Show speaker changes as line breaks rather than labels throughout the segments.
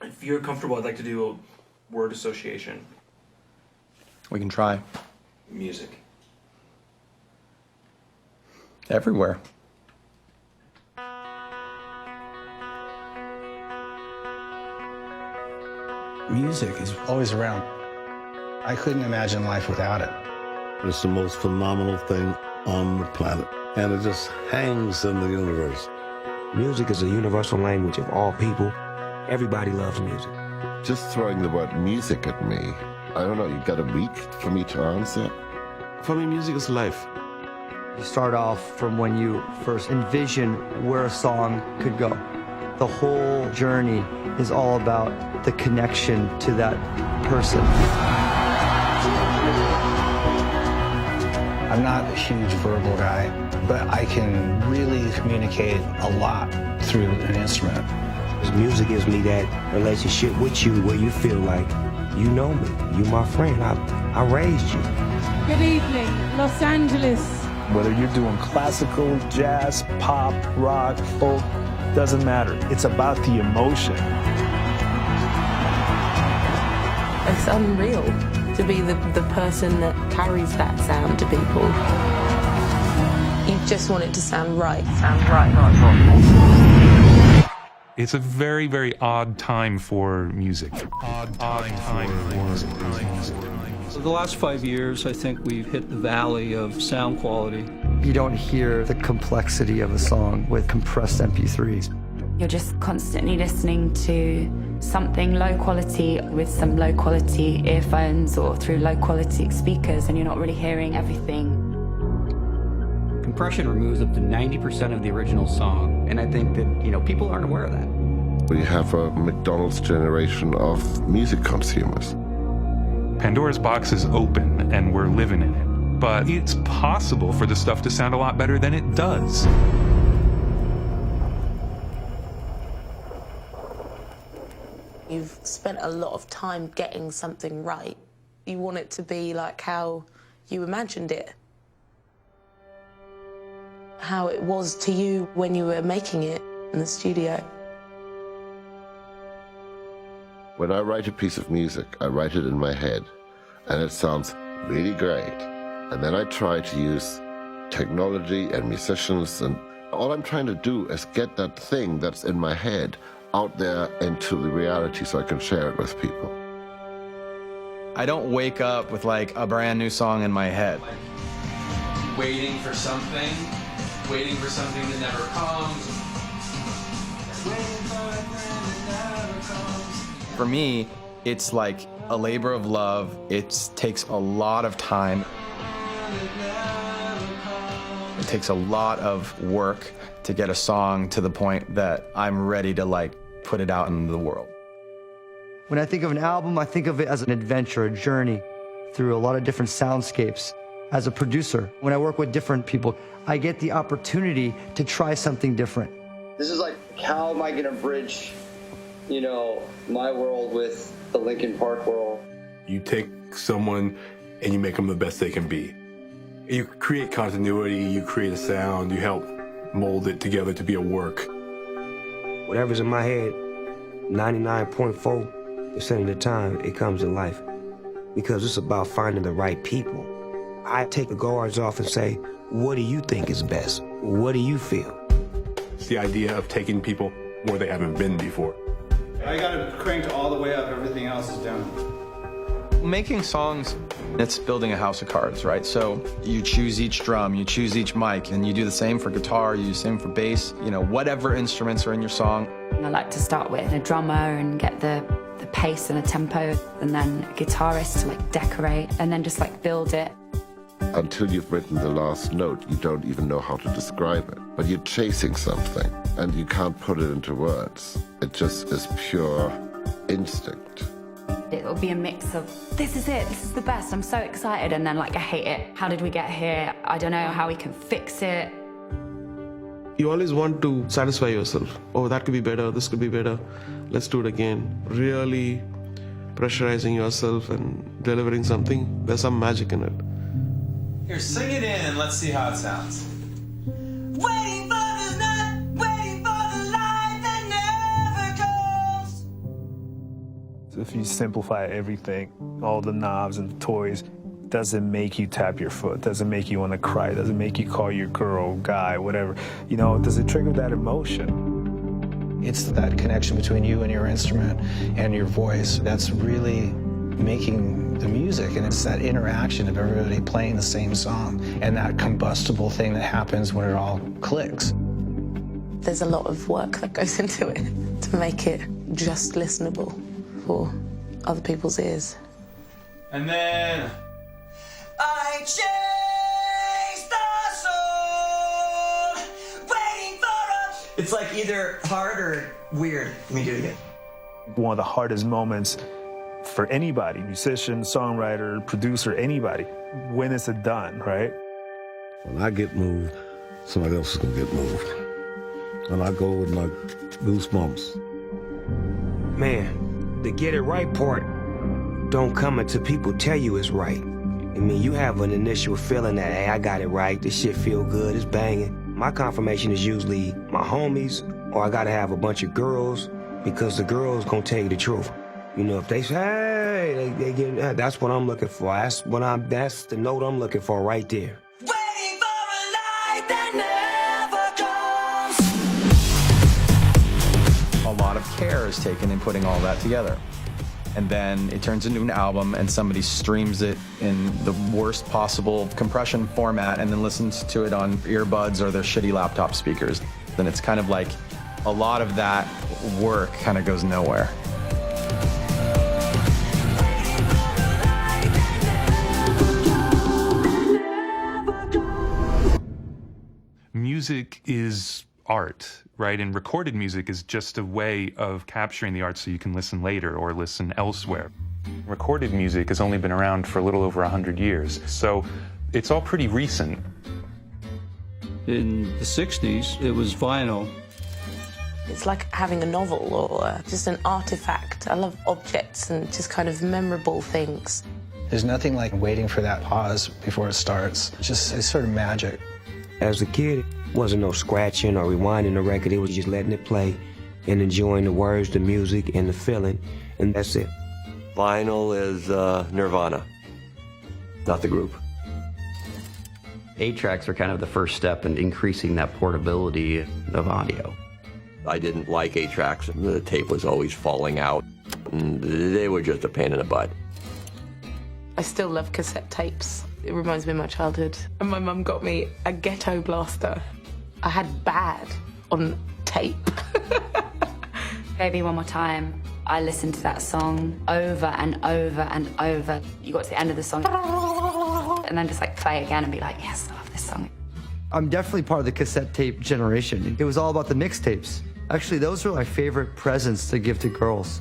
If you're comfortable, I'd like to do a word association.
We can try.
Music.
Everywhere.
Music is always around. I couldn't imagine life without it.
It's the most phenomenal thing on the planet, and it just hangs in the universe.
Music is a universal language of all people. Everybody loves music.
Just throwing the word music at me, I don't know, you got a week for me to answer?
For me, music is life.
You start off from when you first envision where a song could go. The whole journey is all about the connection to that person.
I'm not a huge verbal guy, but I can really communicate a lot through an instrument.
Music gives me that relationship with you where you feel like you know me, you my friend, I raised you.
Good evening, Los Angeles.
Whether you're doing classical, jazz, pop, rock, folk, doesn't matter. It's about the emotion.
It's unreal to be the person that carries that sound to people. You just want it to sound right. Sound right, not wrong.
It's a very, very odd time for music. Odd time for music.
The last 5 years, I think we've hit the valley of sound quality.
You don't hear the complexity of a song with compressed MP3s.
You're just constantly listening to something low quality with some low quality earphones or through low quality speakers, and you're not really hearing everything.
Compression removes up to 90% of the original song, and I think that, people aren't aware of that.
We have a McDonald's generation of music consumers.
Pandora's box is open and we're living in it, but it's possible for the stuff to sound a lot better than it does.
You've spent a lot of time getting something right. You want it to be like how you imagined it. How it was to you when you were making it in the studio.
When I write a piece of music, I write it in my head, and it sounds really great. And then I try to use technology and musicians, and all I'm trying to do is get that thing that's in my head out there into the reality so I can share it with people.
I don't wake up with like a brand new song in my head.
Waiting for something that never comes.
For me, it's like a labor of love. It takes a lot of time. It takes a lot of work to get a song to the point that I'm ready to put it out into the world.
When I think of an album, I think of it as an adventure, a journey through a lot of different soundscapes. As a producer, when I work with different people, I get the opportunity to try something different.
This is like, how am I going to bridge, my world with the Linkin Park world?
You take someone and you make them the best they can be. You create continuity, you create a sound, you help mold it together to be a work.
Whatever's in my head, 99.4% of the time, it comes to life. Because it's about finding the right people. I take the guards off and say, what do you think is best? What do you feel?
It's the idea of taking people where they haven't been before.
I gotta crank all the way up, everything else is down.
Making songs, it's building a house of cards, right? So you choose each drum, you choose each mic, and you do the same for guitar, you do the same for bass, whatever instruments are in your song.
I like to start with a drummer and get the pace and the tempo, and then a guitarist to decorate, and then just build it.
Until you've written the last note, you don't even know how to describe it. But you're chasing something, and you can't put it into words. It just is pure instinct.
It'll be a mix of, this is it, this is the best, I'm so excited, and then I hate it. How did we get here? I don't know how we can fix it.
You always want to satisfy yourself. Oh, that could be better, this could be better. Let's do it again. Really pressurizing yourself and delivering something. There's some magic in it.
Here, sing it in and let's see how it sounds.
Waiting for the night, waiting for the light that never comes.
if you simplify everything, all the knobs and toys, doesn't make you tap your foot, doesn't make you want to cry, doesn't make you call your girl, guy, whatever. You know, does it trigger that emotion?
It's that connection between you and your instrument and your voice that's really making the music, and it's that interaction of everybody playing the same song and that combustible thing that happens when it all clicks.
There's a lot of work that goes into it to make it just listenable for other people's ears.
And then
I chase the soul, waiting for a...
It's like either hard or weird. Let me do it again.
One of the hardest moments for anybody, musician, songwriter, producer, anybody, when is it done, right?
When I get moved, somebody else is gonna get moved. And I go with my goosebumps.
Man, the get it right part don't come until people tell you it's right. I mean, you have an initial feeling that, hey, I got it right, this shit feel good, it's banging. My confirmation is usually my homies, or I gotta have a bunch of girls, because the girls gonna tell you the truth. You know, if they say, hey, they get, that's what I'm looking for. That's the note I'm looking for right there.
Waiting for a light that never comes.
A lot of care is taken in putting all that together. And then it turns into an album and somebody streams it in the worst possible compression format and then listens to it on earbuds or their shitty laptop speakers. Then it's kind of like a lot of that work kind of goes nowhere.
Music is art, right? And recorded music is just a way of capturing the art so you can listen later or listen elsewhere. Recorded music has only been around for a little over 100 years, so it's all pretty recent.
In the 60s, it was vinyl.
It's like having a novel or just an artifact. I love objects and just kind of memorable things.
There's nothing like waiting for that pause before it starts. It's sort of magic.
As a kid, wasn't no scratching or rewinding the record. It was just letting it play and enjoying the words, the music, and the feeling, and that's it.
Vinyl is Nirvana, not the group.
8-tracks are kind of the first step in increasing that portability of audio.
I didn't like 8-tracks. The tape was always falling out. And they were just a pain in the butt.
I still love cassette tapes. It reminds me of my childhood. And my mum got me a ghetto blaster. I had Bad on tape.
Baby One More Time. I listened to that song over and over and over. You got to the end of the song and then just like play again and be like, yes, I love this song.
I'm definitely part of the cassette tape generation. It was all about the mixtapes. Actually, those were my favorite presents to give to girls.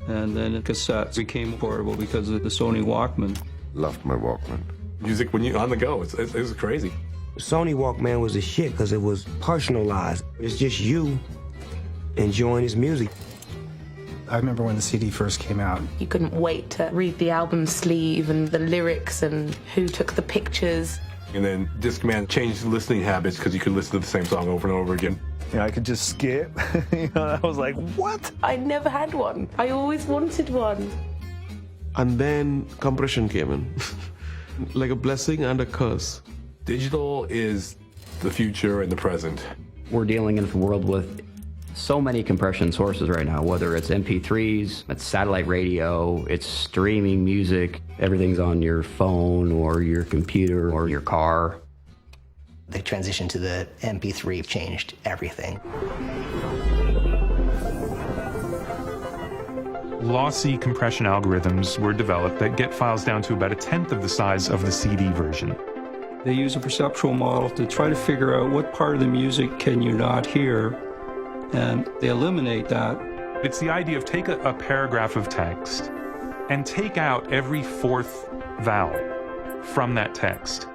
And then cassettes became portable because of the Sony Walkman.
Loved my Walkman.
Music when you're on the go, it's crazy.
Sony Walkman was the shit because it was personalized. It's just you enjoying his music.
I remember when the CD first came out.
You couldn't wait to read the album sleeve and the lyrics and who took the pictures.
And then Discman changed listening habits because you could listen to the same song over and over again.
You know, I could just skip. You know, I was like, what?
I never had one. I always wanted one.
And then compression came in. Like a blessing and a curse.
Digital is the future and the present.
We're dealing in a world with so many compression sources right now, whether it's MP3s, it's satellite radio, it's streaming music, everything's on your phone or your computer or your car.
The transition to the MP3 changed everything.
Lossy compression algorithms were developed that get files down to about 1/10 of the size of the CD version.
They use a perceptual model to try to figure out what part of the music can you not hear, and they eliminate that.
It's the idea of take a paragraph of text and take out every fourth vowel from that text.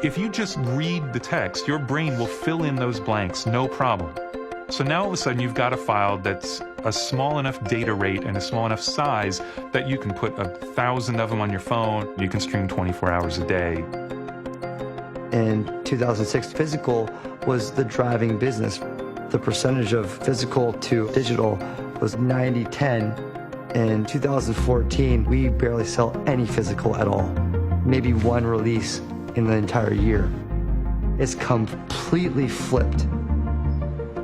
If you just read the text, your brain will fill in those blanks, no problem. So now all of a sudden you've got a file that's a small enough data rate and a small enough size that you can put 1,000 of them on your phone. You can stream 24 hours a day.
In 2006, physical was the driving business. The percentage of physical to digital was 90-10. In 2014, we barely sell any physical at all. Maybe one release in the entire year. It's completely flipped.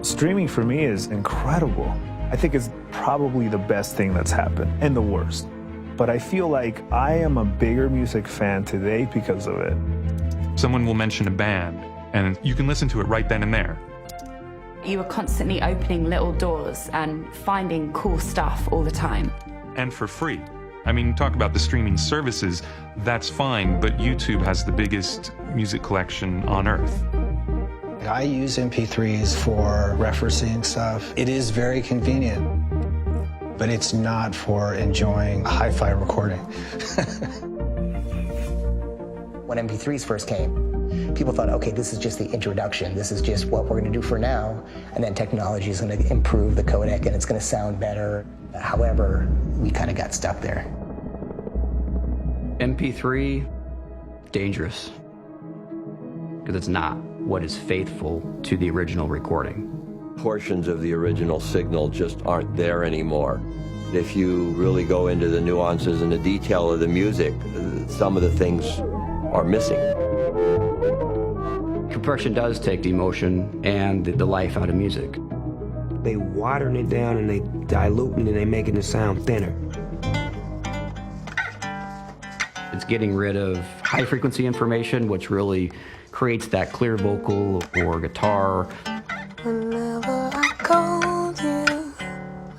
Streaming for me is incredible. I think it's probably the best thing that's happened, and the worst. But I feel like I am a bigger music fan today because of it.
Someone will mention a band, and you can listen to it right then and there.
You were constantly opening little doors and finding cool stuff all the time.
And for free. I mean, talk about the streaming services, that's fine, but YouTube has the biggest music collection on earth.
I use MP3s for referencing stuff. It is very convenient, but it's not for enjoying hi-fi recording.
When MP3s first came, people thought, okay, this is just the introduction. This is just what we're going to do for now. And then technology is going to improve the codec and it's going to sound better. However, we kind of got stuck there.
MP3, dangerous. Because it's not what is faithful to the original recording.
Portions of the original signal just aren't there anymore. If you really go into the nuances and the detail of the music, some of the things are missing.
Compression does take the emotion and the life out of music.
They watering it down and they diluting and they making it sound thinner.
It's getting rid of high frequency information, which really creates that clear vocal or guitar.
Whenever I called you,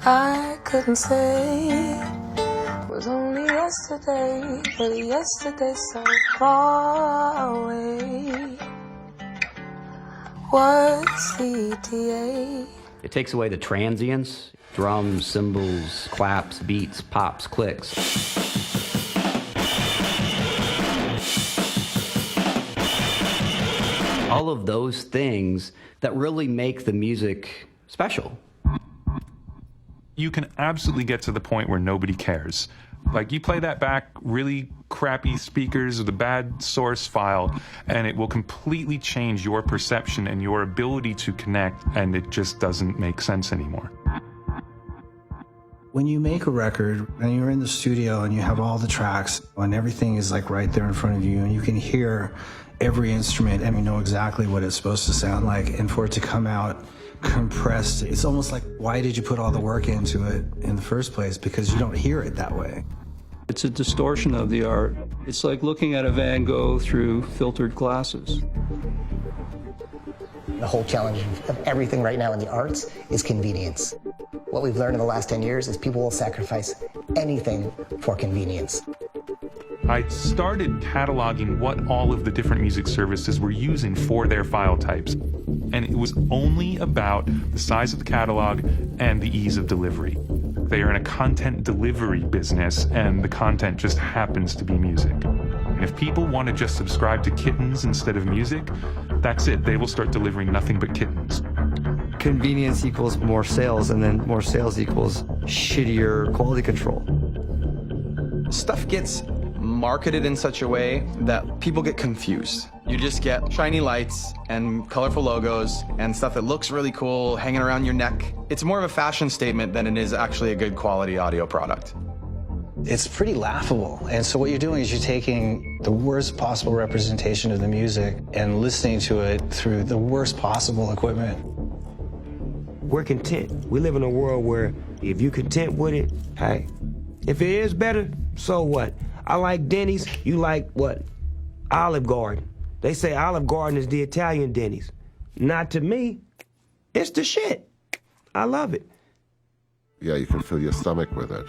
I couldn't say it was only yesterday, but yesterday so far away. What's ETA?
It takes away the transients, drums, cymbals, claps, beats, pops, clicks. All of those things that really make the music special.
You can absolutely get to the point where nobody cares. Like, you play that back, really crappy speakers with a bad source file, and it will completely change your perception and your ability to connect, and it just doesn't make sense anymore.
When you make a record and you're in the studio and you have all the tracks and everything is like right there in front of you and you can hear every instrument and you know exactly what it's supposed to sound like, and for it to come out compressed, it's almost like, why did you put all the work into it in the first place? Because you don't hear it that way.
It's a distortion of the art. It's like looking at a Van Gogh through filtered glasses.
The whole challenge of everything right now in the arts is convenience. What we've learned in the last 10 years is people will sacrifice anything for convenience.
I started cataloging what all of the different music services were using for their file types. And it was only about the size of the catalog and the ease of delivery. They are in a content delivery business, and the content just happens to be music. And if people want to just subscribe to kittens instead of music, that's it. They will start delivering nothing but kittens.
Convenience equals more sales, and then more sales equals shittier quality control.
Stuff gets marketed in such a way that people get confused. You just get shiny lights and colorful logos and stuff that looks really cool hanging around your neck. It's more of a fashion statement than it is actually a good quality audio product.
It's pretty laughable. And so what you're doing is you're taking the worst possible representation of the music and listening to it through the worst possible equipment.
We're content. We live in a world where if you're content with it, hey, if it is better, so what? I like Denny's, you like what? Olive Garden. They say Olive Garden is the Italian Denny's. Not to me. It's the shit. I love it.
Yeah, you can fill your stomach with it.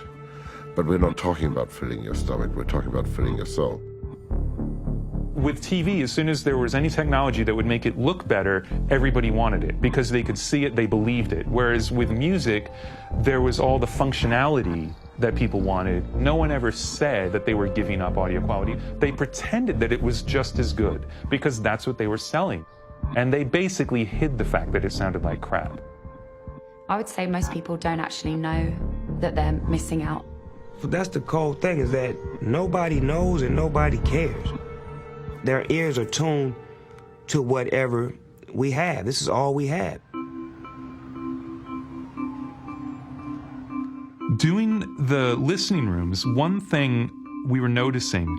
But we're not talking about filling your stomach, we're talking about filling your soul.
With TV, as soon as there was any technology that would make it look better, everybody wanted it because they could see it, they believed it. Whereas with music, there was all the functionality that people wanted. No one ever said that they were giving up audio quality. They pretended that it was just as good because that's what they were selling. And they basically hid the fact that it sounded like crap.
I would say most people don't actually know that they're missing out.
So that's the cold thing, is that nobody knows and nobody cares. Their ears are tuned to whatever we have. This is all we have.
Doing the listening rooms, one thing we were noticing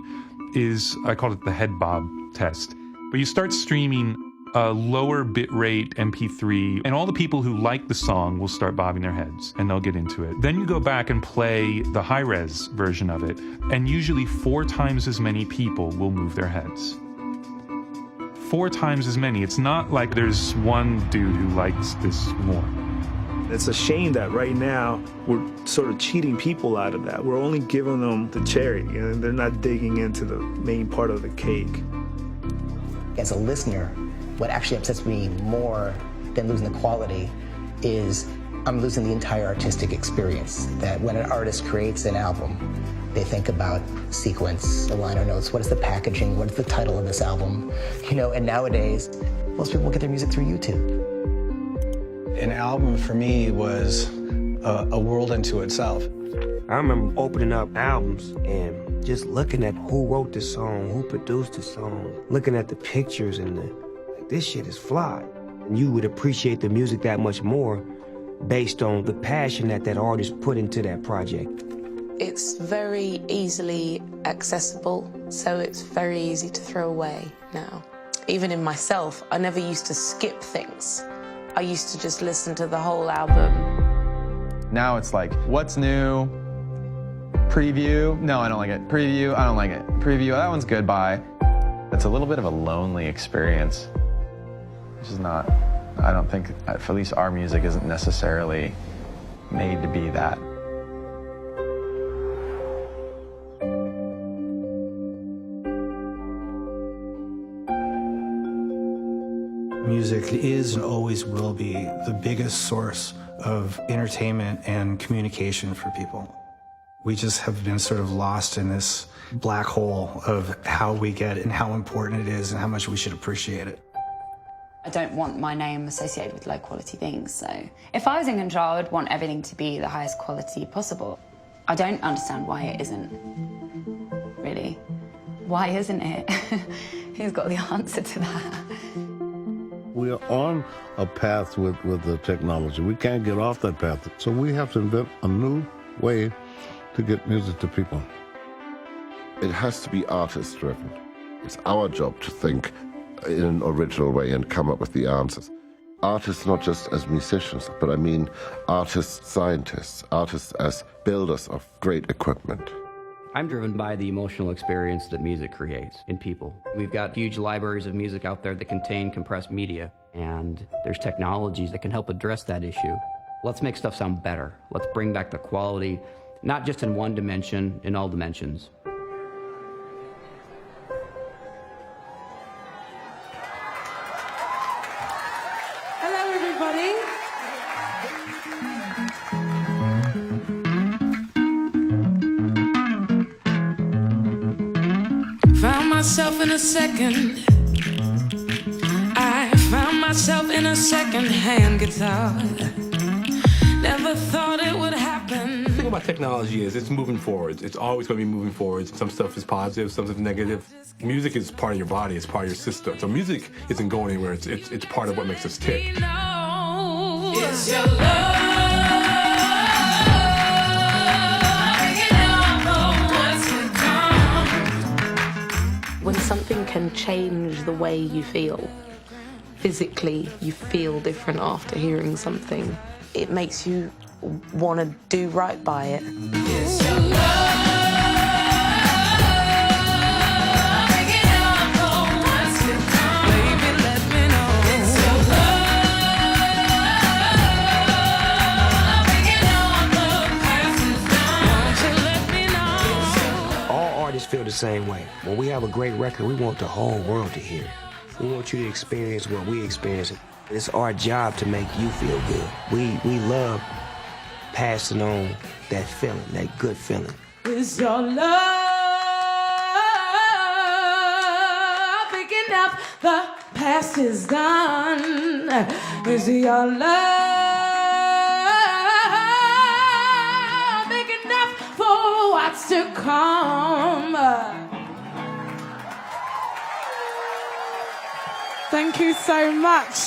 is, I called it the head bob test, but you start streaming a lower bitrate MP3, and all the people who like the song will start bobbing their heads, and they'll get into it. Then you go back and play the high-res version of it, and usually 4 times as many people will move their heads. 4 times as many. It's not like there's one dude who likes this more.
It's a shame that right now we're sort of cheating people out of that. We're only giving them the cherry, and they're not digging into the main part of the cake.
As a listener, what actually upsets me more than losing the quality is I'm losing the entire artistic experience. That when an artist creates an album, they think about sequence, the liner notes, what is the packaging, what is the title of this album, and nowadays, most people get their music through YouTube.
An album for me was a world unto itself.
I remember opening up albums and just looking at who wrote the song, who produced the song, looking at the pictures and this shit is fly. And you would appreciate the music that much more based on the passion that artist put into that project.
It's very easily accessible, so it's very easy to throw away now. Even in myself, I never used to skip things. I used to just listen to the whole album.
Now it's like, what's new? Preview? No, I don't like it. Preview? I don't like it. Preview? That one's good, bye. It's a little bit of a lonely experience, which is not, I don't think, at least our music isn't necessarily made to be that.
Music is and always will be the biggest source of entertainment and communication for people. We just have been sort of lost in this black hole of how we get it and how important it is and how much we should appreciate it.
I don't want my name associated with low quality things, so if I was in control, I would want everything to be the highest quality possible. I don't understand why it isn't, really. Why isn't it? Who's got the answer to that?
We are on a path with the technology. We can't get off that path. So we have to invent a new way to get music to people.
It has to be artist-driven. It's our job to think in an original way and come up with the answers. Artists not just as musicians, but I mean artists, scientists, artists as builders of great equipment.
I'm driven by the emotional experience that music creates in people. We've got huge libraries of music out there that contain compressed media, and there's technologies that can help address that issue. Let's make stuff sound better. Let's bring back the quality, not just in one dimension, in all dimensions.
Hello, everybody. Found myself in a second. I found myself in a second-hand guitar. Never thought it would happen.
The thing about technology is it's moving forwards. It's always going to be moving forwards. Some stuff is positive, some stuff is negative. Music is part of your body. It's part of your system. So music isn't going anywhere. It's part of what makes us tick.
It's your love.
When something can change the way you feel, physically you feel different after hearing something, it makes you want to do right by it.
It's your love.
Feel the same way. When we have a great record, we want the whole world to hear it. We want you to experience what we experience. It's our job to make you feel good. We love passing on that feeling, that good feeling.
It's your love picking up the past is done. It's your love big enough for what's to come. Thank you so much.